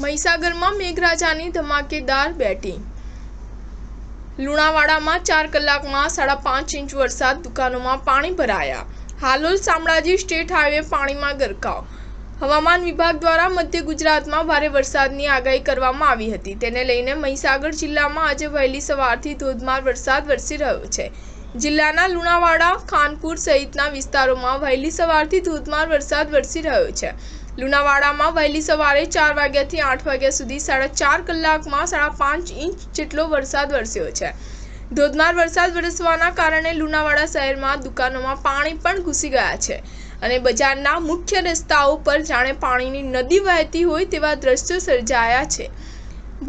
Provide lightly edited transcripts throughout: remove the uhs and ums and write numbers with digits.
મહીસાગરમાં મેઘરાજાની ધમાકેદાર બેટિંગ। લુણાવાડામાં 4 કલાકમાં 5.5 ઇંચ વરસાદ, દુકાનોમાં પાણી ભરાયા। હાલોલ શામળાજી સ્ટેટ હાઈવે પાણીમાં ગરકાવ। હવામાન વિભાગ દ્વારા મધ્ય ગુજરાતમાં ભારે વરસાદની આગાહી કરવામાં આવી હતી। તેને લઈને મહીસાગર જિલ્લામાં આજે વહેલી સવારથી ધોધમાર વરસાદ વરસી રહ્યો છે। જિલ્લાના લુણાવાડા, ખાનપુર સહિતના વિસ્તારોમાં વહેલી સવારથી ધોધમાર વરસાદ વરસી રહ્યો છે। લુણાવાડામાં વહેલી સવારે 4 વાગ્યાથી 8 વાગ્યા સુધી 4.5 કલાકમાં 5.5 ઇંચ જેટલો વરસાદ વરસ્યો છે। ધોધમાર વરસાદ વરસવાના કારણે લુણાવાડા શહેરમાં દુકાનોમાં પાણી પણ ઘૂસી ગયા છે અને બજારના મુખ્ય રસ્તાઓ પર જાણે પાણીની નદી વહેતી હોય તેવા દ્રશ્યો સર્જાયા છે।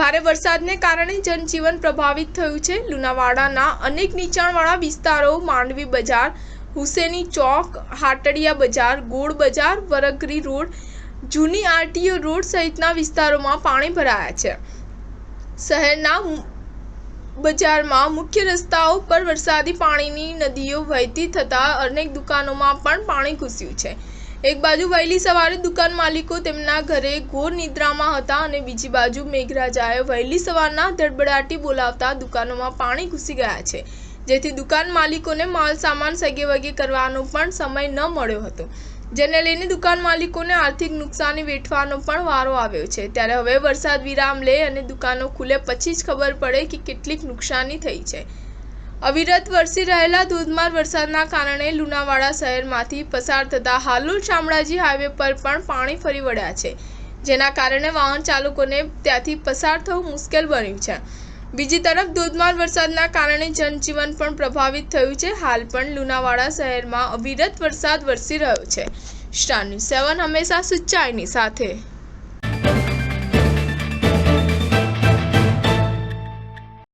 ભારે વરસાદને કારણે જનજીવન પ્રભાવિત થયું છે। લુણાવાડાના અનેક નીચાણવાળા વિસ્તારો, માંડવી બજાર, હુસેની ચોક, હાટડિયા બજાર, ગોળ બજાર, વરગરી રોડ, જૂની આરટીઓ રોડ સહિતના વિસ્તારોમાં પાણી ભરાયા છે। શહેરના બજારમાં મુખ્ય રસ્તાઓ પર વરસાદી પાણીની નદીઓ વહેતી થતાં અનેક દુકાનોમાં પણ પાણી ઘૂસ્યું છે। એક બાજુ વહેલી સવારે દુકાન માલિકો તેમના ઘરે ઘોર નિદ્રામાં હતા અને બીજી બાજુ મેઘરાજાએ વહેલી સવારના ધડબડાટી બોલાવતા દુકાનોમાં પાણી ઘૂસી ગયા છે, જેથી દુકાન માલિકોને માલ સામાન સગેવગે કરવાનો પણ સમય ન મળ્યો હતો, જેને લઈને દુકાન માલિકોને આર્થિક નુકસાની વેઠવાનો પણ વારો આવ્યો છે। ત્યારે હવે વરસાદ વિરામ લે અને દુકાનો ખુલે પછી જ ખબર પડે કે કેટલીક નુકસાની થઈ છે। અવિરત વરસી રહેલા ધોધમાર વરસાદના કારણે લુણાવાડા શહેરમાંથી પસાર થતા હાલોલ શામળાજી હાઈવે પર પણ પાણી ફરી વળ્યા છે, જેના કારણે વાહન ચાલકોને ત્યાંથી પસાર થવું મુશ્કેલ બન્યું છે। બીજી તરફ ધોધમાર વરસાદના કારણે જનજીવન પણ પ્રભાવિત થયું છે। હાલ પણ લુણાવાડા શહેરમાં અવિરત વરસાદ વરસી રહ્યો છે। સ્ટાર ન્યૂઝ 7 હંમેશા સચ્ચાઈની સાથે।